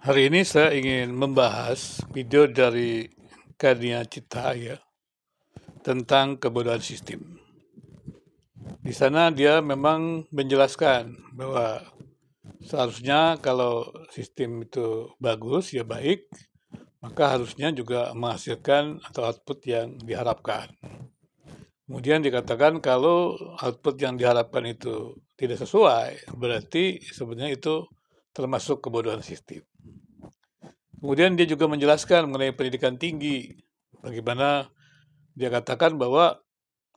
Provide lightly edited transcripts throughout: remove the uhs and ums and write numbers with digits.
Hari ini saya ingin membahas video dari Karnia Cita ya tentang kebodohan sistem. Di sana dia memang menjelaskan bahwa seharusnya kalau sistem itu bagus ya baik, maka harusnya juga menghasilkan atau output yang diharapkan. Kemudian dikatakan kalau output yang diharapkan itu tidak sesuai, berarti sebenarnya itu termasuk kebodohan sistem. Kemudian dia juga menjelaskan mengenai pendidikan tinggi, bagaimana dia katakan bahwa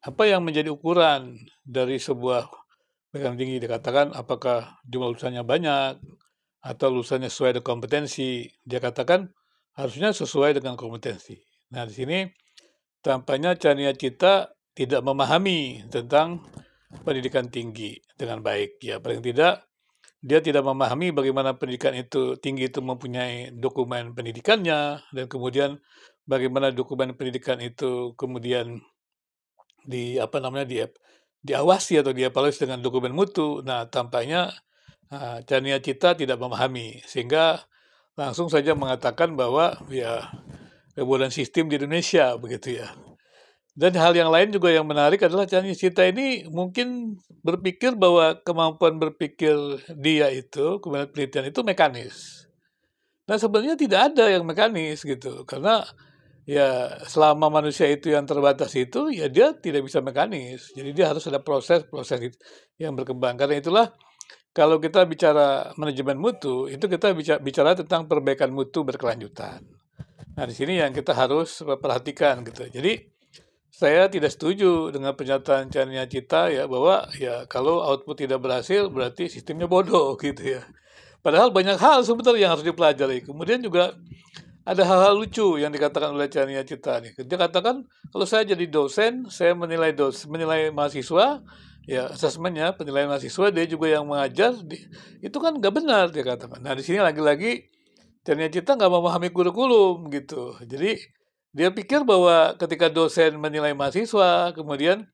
apa yang menjadi ukuran dari sebuah pendidikan tinggi, dikatakan apakah jumlah lulusannya banyak atau lulusannya sesuai dengan kompetensi. Dia katakan harusnya sesuai dengan kompetensi. Nah, di sini tampaknya Chania Cita tidak memahami tentang pendidikan tinggi dengan baik. Ya, paling tidak dia tidak memahami bagaimana pendidikan itu tinggi itu mempunyai dokumen pendidikannya, dan kemudian bagaimana dokumen pendidikan itu kemudian diawasi atau dievaluasi dengan dokumen mutu. Nah, tampaknya Chania Cita tidak memahami, sehingga langsung saja mengatakan bahwa ya kebodohan sistem di Indonesia begitu ya. Dan hal yang lain juga yang menarik adalah Chania Cita ini mungkin berpikir bahwa kemampuan berpikir dia itu, kemudian penelitian itu mekanis. Nah, sebenarnya tidak ada yang mekanis gitu, karena ya selama manusia itu yang terbatas itu, ya dia tidak bisa mekanis. Jadi dia harus ada proses-proses yang berkembang. Karena itulah kalau kita bicara manajemen mutu, itu kita bicara tentang perbaikan mutu berkelanjutan. Nah, di sini yang kita harus perhatikan gitu. Jadi saya tidak setuju dengan pernyataan Chania Cita ya bahwa ya kalau output tidak berhasil berarti sistemnya bodoh gitu ya. Padahal banyak hal sebenarnya yang harus dipelajari. Kemudian juga ada hal-hal lucu yang dikatakan oleh Chania Cita nih. Dia katakan kalau saya jadi dosen, saya menilai mahasiswa, ya asesmennya penilaian mahasiswa, dia juga yang mengajar, itu kan nggak benar dia katakan. Nah, di sini lagi-lagi Chania Cita nggak memahami kurikulum gitu. Jadi dia pikir bahwa ketika dosen menilai mahasiswa, kemudian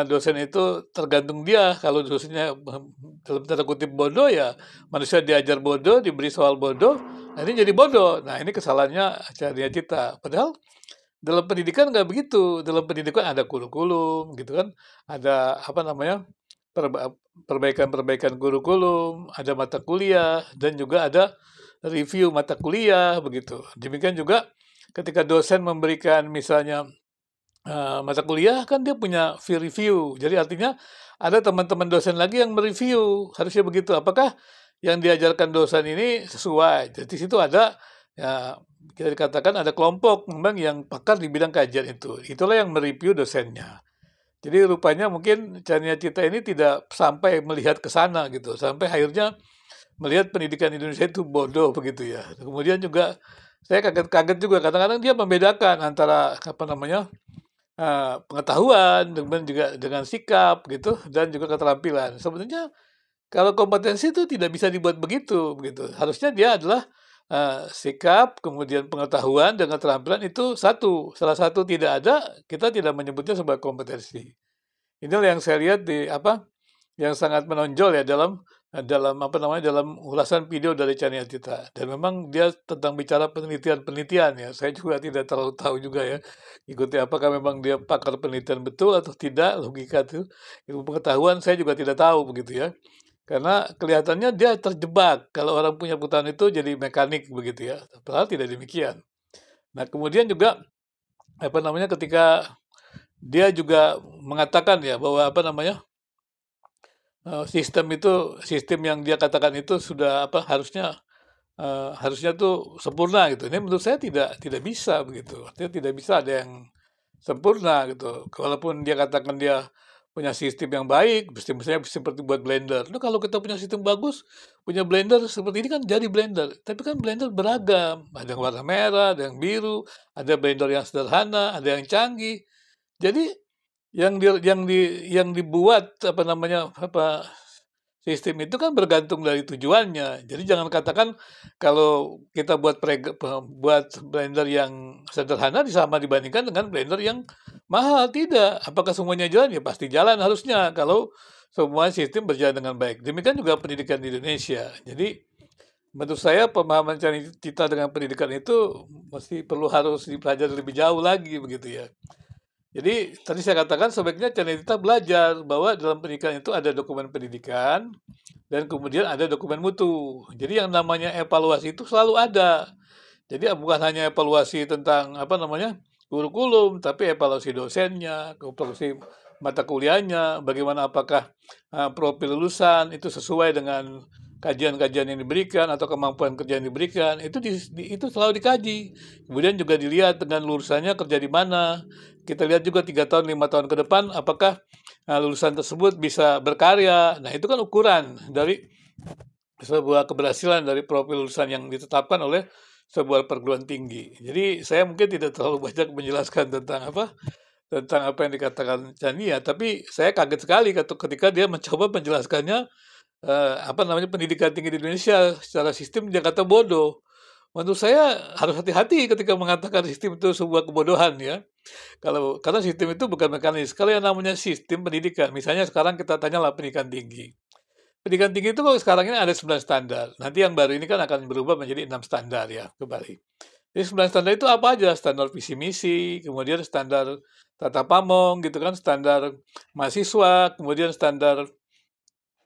dosen itu tergantung dia. Kalau dosennya dalam tanda kutip bodoh, ya manusia diajar bodoh, diberi soal bodoh, nah ini jadi bodoh. Nah, ini kesalahannya Chania Cita. Padahal dalam pendidikan nggak begitu. Dalam pendidikan ada kurikulum gitu kan, ada apa namanya, perbaikan-perbaikan kurikulum, ada mata kuliah, dan juga ada review mata kuliah begitu. Demikian juga ketika dosen memberikan misalnya mata kuliah, kan dia punya peer review. Jadi artinya ada teman-teman dosen lagi yang mereview, harusnya begitu. Apakah yang diajarkan dosen ini sesuai? Jadi di situ ada ya kita dikatakan ada kelompok memang yang pakar di bidang kajian itu. Itulah yang mereview dosennya. Jadi rupanya mungkin Chania Cita ini tidak sampai melihat ke sana gitu, sampai akhirnya melihat pendidikan Indonesia itu bodoh begitu ya. Kemudian juga saya kaget-kaget juga kadang-kadang dia membedakan antara apa namanya, pengetahuan juga dengan sikap gitu dan juga keterampilan. Sebenarnya kalau kompetensi itu tidak bisa dibuat begitu begitu. Harusnya dia adalah, sikap, kemudian pengetahuan dan keterampilan itu satu, salah satu tidak ada, kita tidak menyebutnya sebagai kompetensi. Inilah yang saya lihat di apa, yang sangat menonjol ya dalam dalam apa namanya, dalam ulasan video dari Chania Cita. Dan memang dia tentang bicara penelitian-penelitian ya, saya juga tidak terlalu tahu juga ya, ikuti apakah memang dia pakar penelitian betul atau tidak, logika itu, ilmu pengetahuan saya juga tidak tahu begitu ya. Karena kelihatannya dia terjebak, kalau orang punya pengetahuan itu jadi mekanik begitu ya, padahal tidak demikian. Nah, kemudian juga apa namanya, ketika dia juga mengatakan ya bahwa apa namanya, sistem yang dia katakan itu sudah apa, harusnya tuh sempurna gitu. Ini menurut saya tidak bisa begitu, artinya tidak bisa ada yang sempurna gitu. Walaupun dia katakan dia punya sistem yang baik, misalnya seperti buat blender. Nah, kalau kita punya sistem bagus, punya blender seperti ini kan jadi blender. Tapi kan blender beragam, ada yang warna merah, ada yang biru, ada blender yang sederhana, ada yang canggih. Jadi yang dibuat apa namanya, apa, sistem itu kan bergantung dari tujuannya. Jadi jangan katakan kalau kita buat blender yang sederhana sama dibandingkan dengan blender yang mahal, tidak. Apakah semuanya jalan? Ya pasti jalan harusnya kalau semua sistem berjalan dengan baik. Demikian juga pendidikan di Indonesia. Jadi Menurut saya pemahaman cita dengan pendidikan itu harus dipelajari lebih jauh lagi begitu ya. Jadi tadi saya katakan sebaiknya cita belajar bahwa dalam pendidikan itu ada dokumen pendidikan dan kemudian ada dokumen mutu. Jadi yang namanya evaluasi itu selalu ada. Jadi bukan hanya evaluasi tentang apa namanya kurikulum, tapi evaluasi dosennya, evaluasi mata kuliahnya, bagaimana apakah profil lulusan itu sesuai dengan kajian-kajian yang diberikan atau kemampuan kerja yang diberikan, itu selalu dikaji. Kemudian juga dilihat dengan lulusannya kerja di mana. Kita lihat juga 3 tahun, 5 tahun ke depan, apakah lulusan tersebut bisa berkarya. Nah, itu kan ukuran dari sebuah keberhasilan dari profil lulusan yang ditetapkan oleh sebuah perguruan tinggi. Jadi saya mungkin tidak terlalu banyak menjelaskan tentang apa yang dikatakan Chania, tapi saya kaget sekali ketika dia mencoba menjelaskannya pendidikan tinggi di Indonesia secara sistem, dia kata bodoh. Menurut saya harus hati-hati ketika mengatakan sistem itu sebuah kebodohan ya. Karena sistem itu bukan mekanis. Kalau yang namanya sistem pendidikan, misalnya sekarang kita tanyalah pendidikan tinggi. Pendidikan tinggi itu kalau sekarang ini ada 9 standar. Nanti yang baru ini kan akan berubah menjadi 6 standar ya, kembali. Jadi 9 standar itu apa aja? Standar visi misi, kemudian standar tata pamong gitu kan, standar mahasiswa, kemudian standar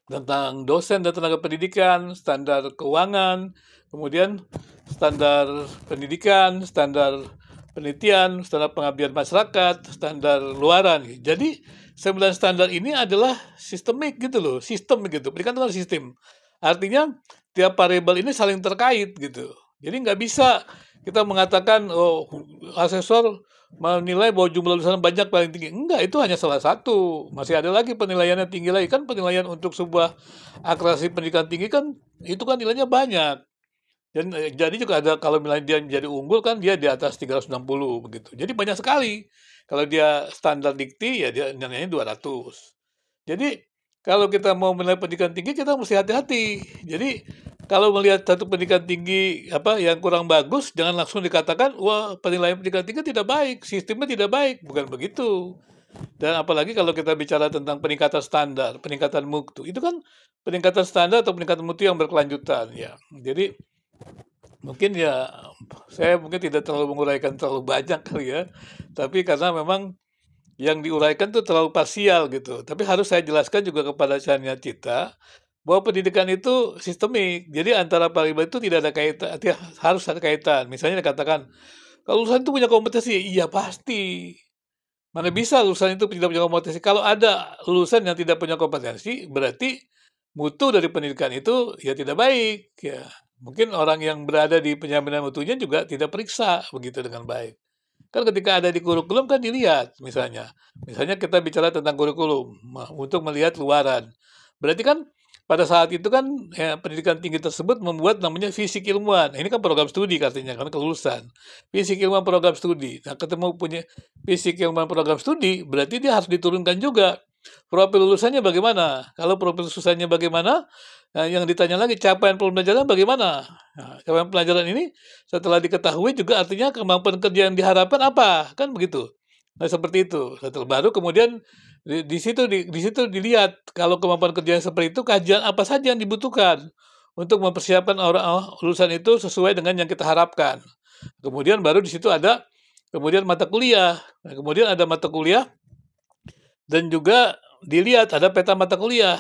tentang dosen dan tenaga pendidikan, standar keuangan, kemudian standar pendidikan, standar penelitian, standar pengabdian masyarakat, standar luaran. Jadi 9 standar ini adalah sistemik gitu loh, sistem gitu. Pendidikan itu kan sistem. Artinya tiap variabel ini saling terkait gitu. Jadi nggak bisa kita mengatakan asesor menilai bahwa jumlah lulusan banyak paling tinggi. Enggak, itu hanya salah satu. Masih ada lagi penilaiannya tinggi lagi. Kan penilaian untuk sebuah akreditasi pendidikan tinggi kan itu kan nilainya banyak. Dan jadi juga ada kalau misalnya dia menjadi unggul kan dia di atas 360 begitu. Jadi banyak sekali. Kalau dia standar dikti ya dia nilainya 200. Jadi kalau kita mau menilai pendidikan tinggi kita mesti hati-hati. Jadi kalau melihat satu pendidikan tinggi yang kurang bagus, jangan langsung dikatakan wah penilaian pendidikan tinggi tidak baik, sistemnya tidak baik, bukan begitu. Dan apalagi kalau kita bicara tentang peningkatan standar, peningkatan mutu, itu kan peningkatan standar atau peningkatan mutu yang berkelanjutan ya. Jadi mungkin ya saya mungkin tidak terlalu menguraikan terlalu banyak kali ya, tapi karena memang yang diuraikan tuh terlalu parsial gitu. Tapi harus saya jelaskan juga kepada Chania Cita bahwa pendidikan itu sistemik. Jadi antara variabel itu tidak ada kaitan, harus ada kaitan. Misalnya dikatakan, kalau lulusan itu punya kompetensi, iya pasti. Mana bisa lulusan itu tidak punya kompetensi. Kalau ada lulusan yang tidak punya kompetensi, berarti mutu dari pendidikan itu ya tidak baik. Ya. Mungkin orang yang berada di penjaminan mutunya juga tidak periksa begitu dengan baik. Kan ketika ada di kurikulum kan dilihat misalnya. Misalnya kita bicara tentang kurikulum untuk melihat luaran. Berarti kan pada saat itu kan pendidikan tinggi tersebut membuat namanya fisik ilmuwan. Ini kan program studi artinya kan kelulusan. Fisik ilmuwan program studi. Nah, ketemu punya fisik ilmuwan program studi, berarti dia harus diturunkan juga. Profil lulusannya bagaimana? Kalau profil lulusannya bagaimana? Nah, yang ditanya lagi capaian pembelajaran bagaimana? Nah, capaian pelajaran ini setelah diketahui juga artinya kemampuan kerja yang diharapkan apa? Kan begitu. Nah, seperti itu. Setelah baru kemudian di situ dilihat kalau kemampuan kerja seperti itu kajian apa saja yang dibutuhkan untuk mempersiapkan orang lulusan itu sesuai dengan yang kita harapkan. Kemudian baru di situ ada kemudian mata kuliah. Nah, kemudian ada mata kuliah dan juga dilihat ada peta mata kuliah.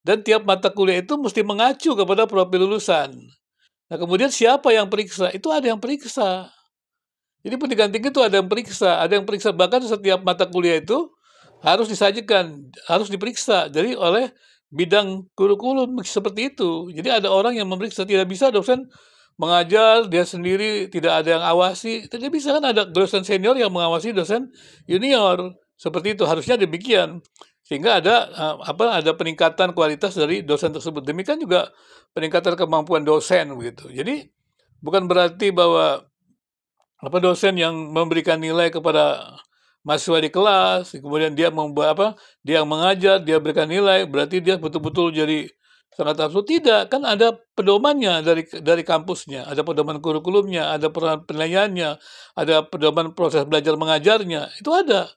Dan tiap mata kuliah itu mesti mengacu kepada profil lulusan. Nah, kemudian siapa yang periksa? Itu ada yang periksa. Jadi pendidikan tinggi itu ada yang periksa bahkan setiap mata kuliah itu harus disajikan, harus diperiksa. Jadi oleh bidang kurikulum seperti itu. Jadi ada orang yang memeriksa, tidak bisa dosen mengajar dia sendiri, tidak ada yang awasi. Tidak bisa kan ada dosen senior yang mengawasi dosen junior. Seperti itu harusnya demikian. Sehingga ada peningkatan kualitas dari dosen tersebut. Demikian juga peningkatan kemampuan dosen begitu. Jadi bukan berarti bahwa dosen yang memberikan nilai kepada mahasiswa di kelas, kemudian dia dia mengajar, dia berikan nilai, berarti dia betul-betul jadi sangat absolut. Tidak, kan ada pedomannya dari kampusnya, ada pedoman kurikulumnya, ada penilaiannya, ada pedoman proses belajar mengajarnya, itu ada.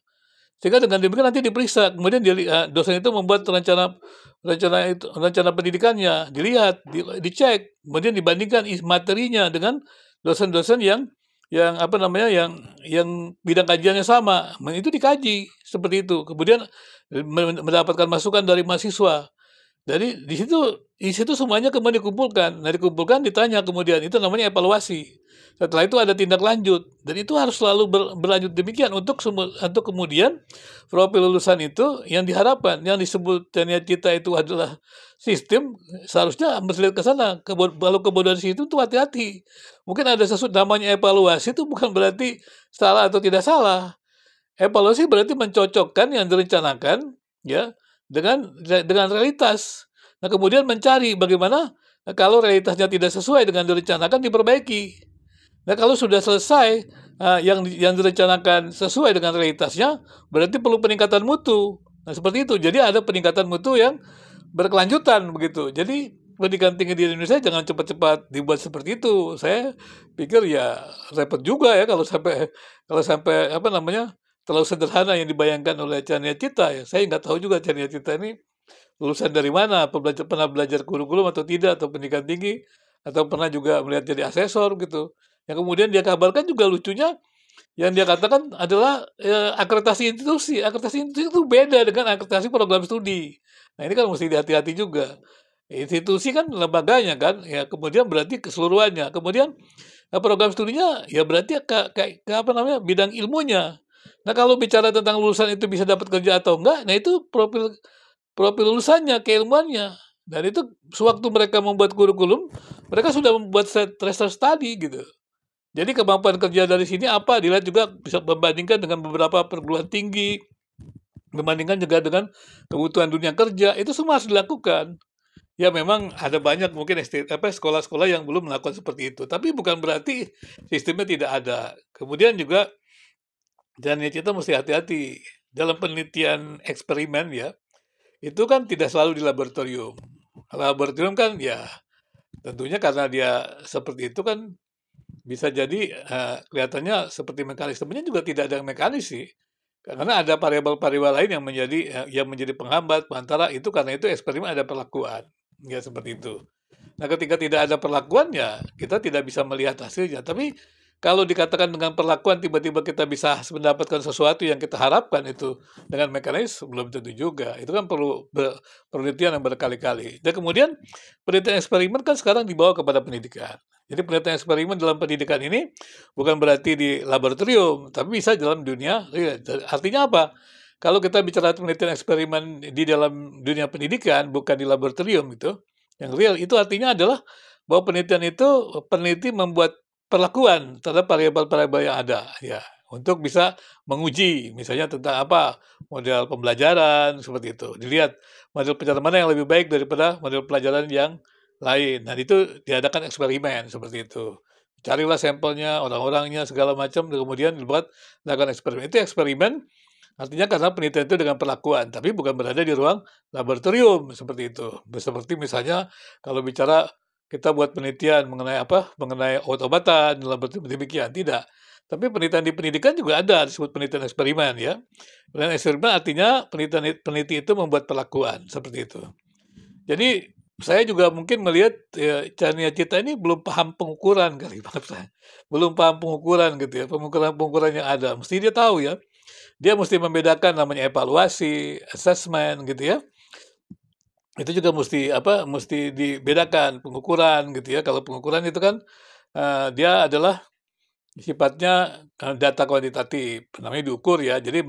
Sehingga dengan demikian nanti diperiksa, kemudian dosen itu membuat rencana pendidikannya, dilihat, dicek, kemudian dibandingkan materinya dengan dosen-dosen yang apa namanya, yang bidang kajiannya sama, itu dikaji seperti itu. Kemudian mendapatkan masukan dari mahasiswa. Jadi di situ semuanya kemudian dikumpulkan. Nah, dikumpulkan ditanya kemudian, itu namanya evaluasi. Setelah itu ada tindak lanjut dan itu harus selalu berlanjut demikian untuk kemudian profil lulusan itu yang diharapkan, yang disebut cita itu adalah sistem, seharusnya melihat ke sana. Kalau kebodohan situ tuh hati-hati. Mungkin ada sesuatu namanya evaluasi itu bukan berarti salah atau tidak salah. Evaluasi berarti mencocokkan yang direncanakan ya dengan realitas. Nah, kemudian mencari bagaimana kalau realitasnya tidak sesuai dengan direncanakan diperbaiki. Nah, kalau sudah selesai yang direncanakan sesuai dengan realitasnya, berarti perlu peningkatan mutu. Nah, seperti itu. Jadi ada peningkatan mutu yang berkelanjutan begitu. Jadi pendidikan tinggi di Indonesia jangan cepat-cepat dibuat seperti itu. Saya pikir ya repot juga ya kalau sampai apa namanya terlalu sederhana yang dibayangkan oleh Chania Cita ya. Saya nggak tahu juga Chania Cita ini lulusan dari mana, pernah belajar kurikulum atau tidak, atau pendidikan tinggi, atau pernah juga melihat jadi asesor gitu. Yang kemudian dia kabarkan juga lucunya, yang dia katakan adalah akreditasi institusi. Akreditasi institusi itu beda dengan akreditasi program studi. Nah, ini kan mesti hati-hati juga. Institusi kan lembaganya kan, ya kemudian berarti keseluruhannya. Kemudian program studinya ya berarti ke apa namanya bidang ilmunya. Nah, kalau bicara tentang lulusan itu bisa dapat kerja atau enggak, nah itu profil profil lulusannya, keilmuannya. Dan itu sewaktu mereka membuat kurikulum, mereka sudah membuat tracer study gitu. Jadi kemampuan kerja dari sini apa, dilihat juga bisa membandingkan dengan beberapa perguruan tinggi, membandingkan juga dengan kebutuhan dunia kerja, itu semua harus dilakukan. Ya memang ada banyak mungkin sekolah-sekolah yang belum melakukan seperti itu, tapi bukan berarti sistemnya tidak ada. Kemudian juga dan kita mesti hati-hati dalam penelitian eksperimen ya, itu kan tidak selalu di laboratorium. Laboratorium kan ya tentunya karena dia seperti itu kan bisa jadi kelihatannya seperti mekanis. Sebenarnya juga tidak ada mekanis sih. Karena ada variabel-variabel lain yang menjadi penghambat antara itu, karena itu eksperimen ada perlakuan. Ya seperti itu. Nah, ketika tidak ada perlakuan ya kita tidak bisa melihat hasilnya. Tapi kalau dikatakan dengan perlakuan tiba-tiba kita bisa mendapatkan sesuatu yang kita harapkan itu dengan mekanis, belum tentu juga. Itu kan perlu penelitian yang berkali-kali. Dan kemudian penelitian eksperimen kan sekarang dibawa kepada pendidikan. Jadi penelitian eksperimen dalam pendidikan ini bukan berarti di laboratorium, tapi bisa dalam dunia real. Artinya apa? Kalau kita bicara penelitian eksperimen di dalam dunia pendidikan, bukan di laboratorium itu, yang real itu artinya adalah bahwa penelitian itu peneliti membuat perlakuan terhadap variabel-variabel yang ada, ya, untuk bisa menguji, misalnya tentang apa, model pembelajaran, seperti itu. Dilihat model pelajaran mana yang lebih baik daripada model pelajaran yang lain. Nah, itu diadakan eksperimen, seperti itu. Carilah sampelnya, orang-orangnya, segala macam, kemudian lakukan eksperimen. Itu eksperimen, artinya karena penelitian itu dengan perlakuan, tapi bukan berada di ruang laboratorium, seperti itu. Seperti misalnya kalau bicara kita buat penelitian mengenai obat-obatan dalam bentuk demikian, tidak. Tapi penelitian di pendidikan juga ada, disebut penelitian eksperimen ya. Penelitian eksperimen artinya peneliti itu membuat perlakuan, seperti itu. Jadi saya juga mungkin melihat ya, Chania Cita ini belum paham pengukuran kali maksud saya. Belum paham pengukuran gitu ya, pengukuran yang ada. Mesti dia tahu ya. Dia mesti membedakan namanya evaluasi, assessment gitu ya. Itu juga mesti dibedakan pengukuran gitu ya. Kalau pengukuran itu kan dia adalah sifatnya data kuantitatif, namanya diukur ya. Jadi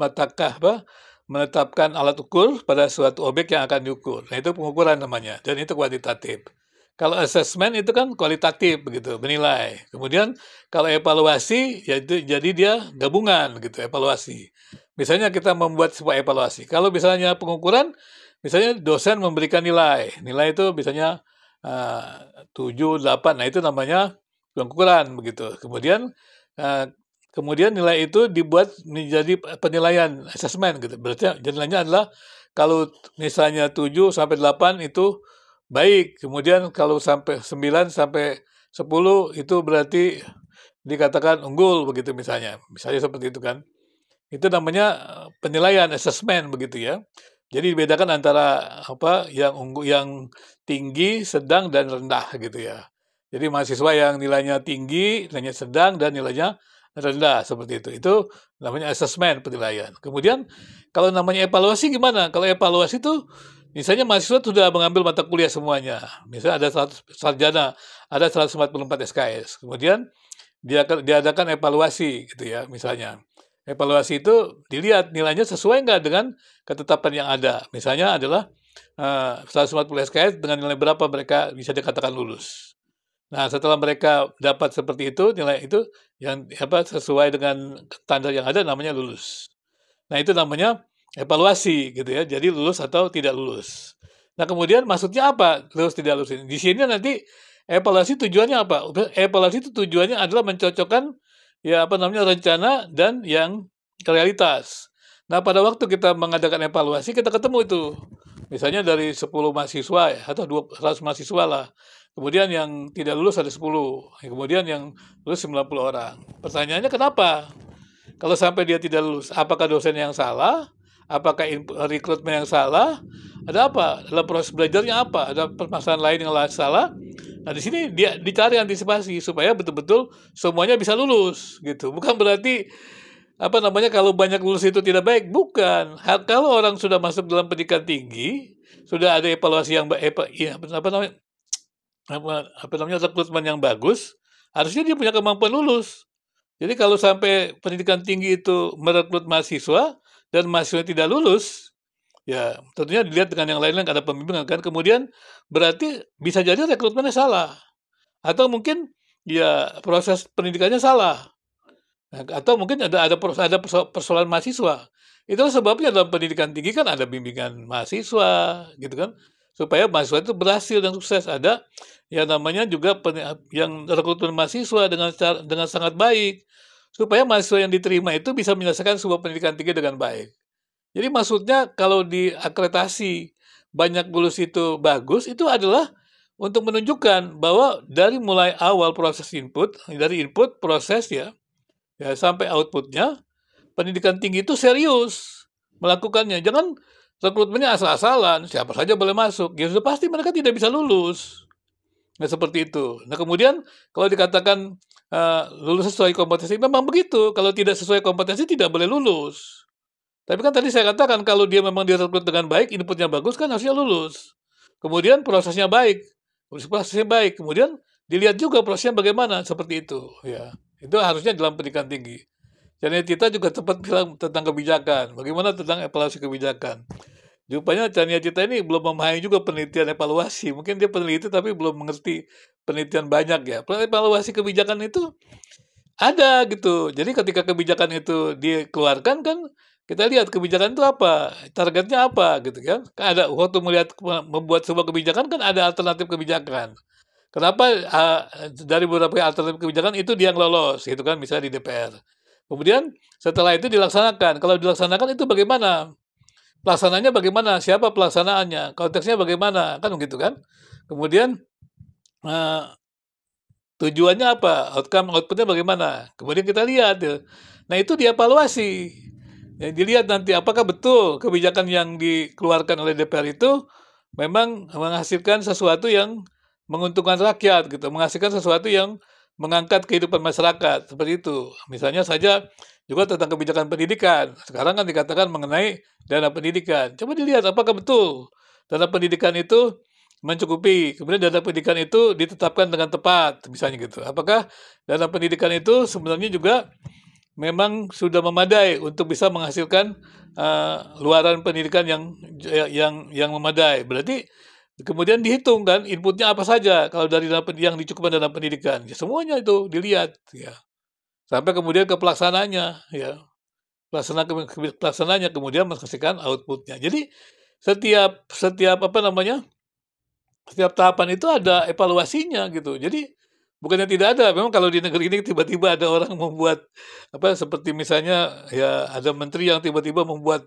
menetapkan alat ukur pada suatu objek yang akan diukur. Nah, itu pengukuran namanya, dan itu kuantitatif. Kalau assessment itu kan kualitatif begitu, menilai. Kemudian kalau evaluasi ya itu jadi dia gabungan gitu, evaluasi. Misalnya kita membuat sebuah evaluasi. Kalau misalnya pengukuran, misalnya dosen memberikan nilai. Nilai itu misalnya 7, 8. Nah, itu namanya pengukuran begitu. Kemudian nilai itu dibuat menjadi penilaian asesmen gitu. Berarti nilainya adalah kalau misalnya 7 sampai 8 itu baik. Kemudian kalau sampai 9 sampai 10 itu berarti dikatakan unggul begitu misalnya. Misalnya seperti itu kan. Itu namanya, penilaian, assessment begitu ya. Jadi dibedakan antara yang tinggi, sedang, dan rendah gitu ya. Jadi mahasiswa yang nilainya tinggi, nilainya sedang, dan nilainya rendah seperti itu. Itu namanya assessment, penilaian. Kemudian kalau namanya evaluasi gimana? Kalau evaluasi itu misalnya mahasiswa sudah mengambil mata kuliah semuanya, misalnya ada 100 sarjana, ada 144 SKS. Kemudian diadakan evaluasi gitu ya misalnya. Evaluasi itu dilihat nilainya sesuai nggak dengan ketetapan yang ada. Misalnya adalah 140 SKS dengan nilai berapa mereka bisa dikatakan lulus. Nah, setelah mereka dapat seperti itu, nilai itu yang sesuai dengan standar yang ada namanya lulus. Nah, itu namanya evaluasi gitu ya. Jadi lulus atau tidak lulus. Nah, kemudian maksudnya apa lulus tidak lulus ini? Di sini nanti evaluasi tujuannya apa? Evaluasi itu tujuannya adalah mencocokkan rencana dan yang realitas. Nah, pada waktu kita mengadakan evaluasi kita ketemu itu. Misalnya dari 10 mahasiswa ya, atau 100 mahasiswa lah. Kemudian yang tidak lulus ada 10, kemudian yang lulus 90 orang. Pertanyaannya kenapa? Kalau sampai dia tidak lulus, apakah dosen yang salah? Apakah rekrutmen yang salah? Ada apa? Dalam proses belajarnya apa? Ada permasalahan lain yang salah? Nah, di sini dia dicari antisipasi supaya betul-betul semuanya bisa lulus gitu. Bukan berarti kalau banyak lulus itu tidak baik, bukan. Kalau orang sudah masuk dalam pendidikan tinggi, sudah ada evaluasi yang rekrutmen yang bagus, harusnya dia punya kemampuan lulus. Jadi kalau sampai pendidikan tinggi itu merekrut mahasiswa dan mahasiswa tidak lulus, ya tentunya dilihat dengan yang lain-lain ada pembimbingan kan. Kemudian berarti bisa jadi rekrutmennya salah atau mungkin ya proses pendidikannya salah. Atau mungkin ada persoalan mahasiswa. Itulah sebabnya dalam pendidikan tinggi kan ada bimbingan mahasiswa gitu kan. Supaya mahasiswa itu berhasil dan sukses. Ada yang namanya juga yang rekrutmen mahasiswa dengan sangat baik. Supaya mahasiswa yang diterima itu bisa menyelesaikan sebuah pendidikan tinggi dengan baik. Jadi maksudnya kalau di akreditasi banyak lulus itu bagus, itu adalah untuk menunjukkan bahwa dari mulai awal proses input, dari input proses ya sampai outputnya, pendidikan tinggi itu serius melakukannya. Jangan rekrutmennya asal-asalan, siapa saja boleh masuk. Ya sudah pasti mereka tidak bisa lulus. Nah, seperti itu. Nah, kemudian kalau dikatakan lulus sesuai kompetensi, memang begitu. Kalau tidak sesuai kompetensi tidak boleh lulus. Tapi kan tadi saya katakan kalau dia memang direkrut dengan baik, inputnya bagus kan harusnya lulus. Kemudian prosesnya baik. Prosesnya baik. Kemudian dilihat juga prosesnya bagaimana, seperti itu. Ya, itu harusnya dalam pendidikan tinggi. Jadi kita juga sempat bilang tentang kebijakan. Bagaimana tentang evaluasi kebijakan. Rupanya Chania Cita ini belum memahami juga penelitian evaluasi. Mungkin dia peneliti tapi belum mengerti penelitian banyak ya. Evaluasi kebijakan itu ada gitu. Jadi ketika kebijakan itu dikeluarkan kan kita lihat kebijakan itu apa, targetnya apa gitu kan. Kan ada waktu membuat sebuah kebijakan kan ada alternatif kebijakan. Kenapa dari beberapa alternatif kebijakan itu dia yang lolos gitu kan misalnya di DPR. Kemudian setelah itu dilaksanakan. Kalau dilaksanakan itu bagaimana? Pelaksananya bagaimana? Siapa pelaksanaannya? Konteksnya bagaimana? Kan begitu kan? Kemudian eh, tujuannya apa? Outputnya bagaimana? Kemudian kita lihat ya. Nah, itu dievaluasi. Ya, dilihat nanti apakah betul kebijakan yang dikeluarkan oleh DPR itu memang menghasilkan sesuatu yang menguntungkan rakyat gitu, menghasilkan sesuatu yang mengangkat kehidupan masyarakat, seperti itu. Misalnya saja juga tentang kebijakan pendidikan. Sekarang kan dikatakan mengenai dana pendidikan. Coba dilihat apakah betul dana pendidikan itu mencukupi, kemudian dana pendidikan itu ditetapkan dengan tepat, misalnya gitu. Apakah dana pendidikan itu sebenarnya juga memang sudah memadai untuk bisa menghasilkan luaran pendidikan yang memadai. Berarti kemudian dihitung kan inputnya apa saja kalau dari yang dicukupkan dalam pendidikan. Ya, semuanya itu dilihat ya. Sampai kemudian ke pelaksananya ya. Pelaksananya kemudian menghasilkan outputnya. Jadi setiap setiap setiap tahapan itu ada evaluasinya gitu. Jadi bukannya tidak ada, memang kalau di negeri ini tiba-tiba ada orang membuat seperti misalnya ya ada menteri yang tiba-tiba membuat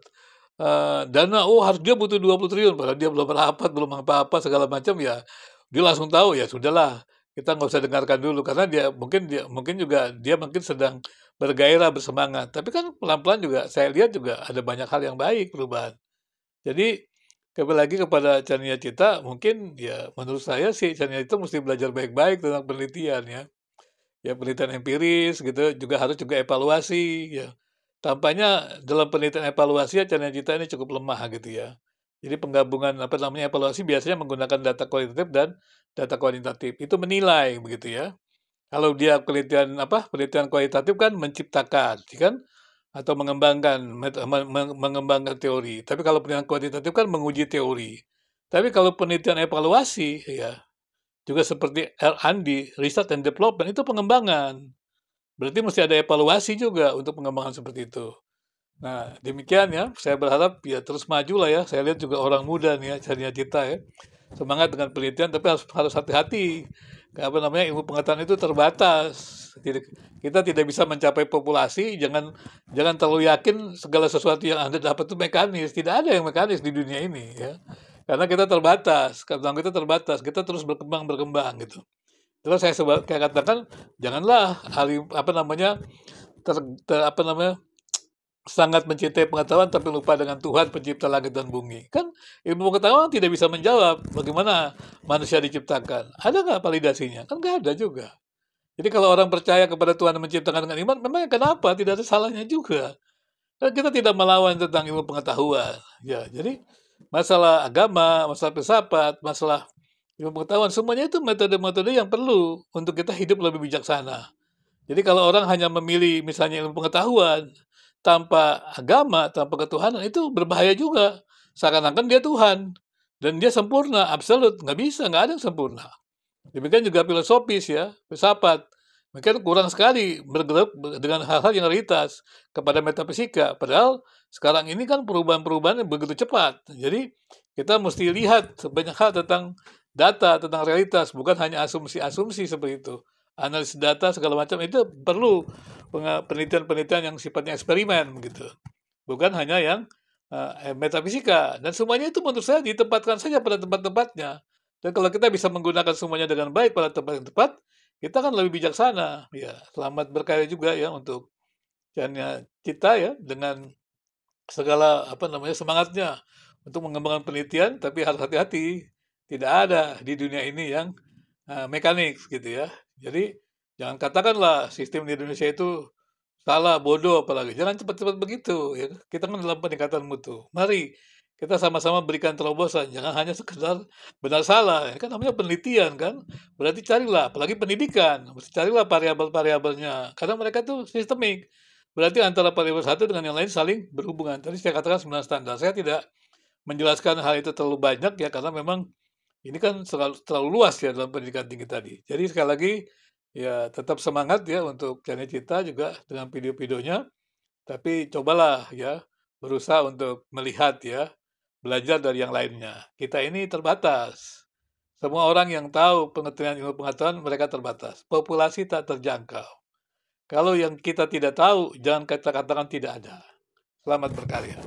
dana, oh harus dia butuh 20 triliun padahal dia belum rapat, belum apa-apa segala macam ya. Dia langsung tahu ya sudahlah, kita nggak usah dengarkan dulu karena dia mungkin juga dia mungkin sedang bergairah, bersemangat. Tapi kan pelan-pelan juga saya lihat juga ada banyak hal yang baik perubahan. Jadi, kembali lagi kepada Chania Cita, mungkin ya menurut saya sih Chania itu mesti belajar baik-baik tentang penelitian ya. Ya penelitian empiris gitu, juga harus juga evaluasi ya. Tampaknya dalam penelitian evaluasi ya Chania Cita ini cukup lemah gitu ya. Jadi penggabungan apa namanya evaluasi biasanya menggunakan data kualitatif dan data kuantitatif. Itu menilai begitu ya. Kalau dia penelitian apa, penelitian kualitatif kan menciptakan, ya kan? Atau mengembangkan mengembangkan teori. Tapi kalau penelitian kuantitatif kan menguji teori. Tapi kalau penelitian evaluasi ya juga seperti R&D, research and development itu pengembangan. Berarti mesti ada evaluasi juga untuk pengembangan seperti itu. Nah, demikian ya. Saya berharap ya terus maju lah ya. Saya lihat juga orang muda nih ya, Chania Cita ya. Semangat dengan penelitian, tapi harus hati-hati. Apa namanya ilmu pengetahuan itu terbatas. Kita tidak bisa mencapai populasi. Jangan terlalu yakin segala sesuatu yang Anda dapat itu mekanis. Tidak ada yang mekanis di dunia ini ya. Karena kita terbatas, kita terus berkembang gitu. Terus saya katakan janganlah apa namanya apa namanya sangat mencintai pengetahuan tapi lupa dengan Tuhan pencipta langit dan bumi. Kan ilmu pengetahuan tidak bisa menjawab bagaimana manusia diciptakan. Ada nggak validasinya? Kan nggak ada juga. Jadi kalau orang percaya kepada Tuhan yang menciptakan dengan iman, memang kenapa? Tidak ada salahnya juga. Kan kita tidak melawan tentang ilmu pengetahuan. Ya, jadi masalah agama, masalah filsafat, masalah ilmu pengetahuan, semuanya itu metode-metode yang perlu untuk kita hidup lebih bijaksana. Jadi kalau orang hanya memilih misalnya ilmu pengetahuan tanpa agama, tanpa ketuhanan, itu berbahaya juga. Seakan-akan dia Tuhan. Dan dia sempurna, absolut. Nggak bisa, nggak ada yang sempurna. Demikian juga filosofis ya, filsafat. Mungkin kurang sekali bergerak dengan hal-hal yang realitas kepada metafisika. Padahal sekarang ini kan perubahan-perubahan yang begitu cepat. Jadi kita mesti lihat banyak hal tentang data, tentang realitas, bukan hanya asumsi-asumsi seperti itu. Analisis data segala macam itu perlu penelitian-penelitian yang sifatnya eksperimen gitu. Bukan hanya yang metafisika. Dan semuanya itu menurut saya ditempatkan saja pada tempat-tempatnya. Dan kalau kita bisa menggunakan semuanya dengan baik pada tempat yang tepat, kita kan lebih bijaksana. Ya, selamat berkarya juga ya untuk Chania Cita ya dengan segala apa namanya semangatnya untuk mengembangkan penelitian, tapi harus hati-hati. Tidak ada di dunia ini yang mekanik gitu ya. Jadi jangan katakanlah sistem di Indonesia itu salah, bodoh apalagi. Jangan cepat-cepat begitu ya. Kita kan dalam peningkatan mutu. Mari kita sama-sama berikan terobosan, jangan hanya sekedar benar salah. Ya kan namanya penelitian kan. Berarti carilah, apalagi pendidikan, mesti carilah variabel-variabelnya. Karena mereka tuh sistemik. Berarti antara variabel satu dengan yang lain saling berhubungan. Tadi saya katakan 9 standar. Saya tidak menjelaskan hal itu terlalu banyak ya karena memang ini kan terlalu luas ya dalam pendidikan tinggi tadi. Jadi sekali lagi ya tetap semangat ya untuk Chania Cita juga dengan video-videonya. Tapi cobalah ya berusaha untuk melihat ya, belajar dari yang lainnya. Kita ini terbatas. Semua orang yang tahu pengertian ilmu pengetahuan mereka terbatas. Populasi tak terjangkau. Kalau yang kita tidak tahu, jangan kita katakan tidak ada. Selamat berkarya.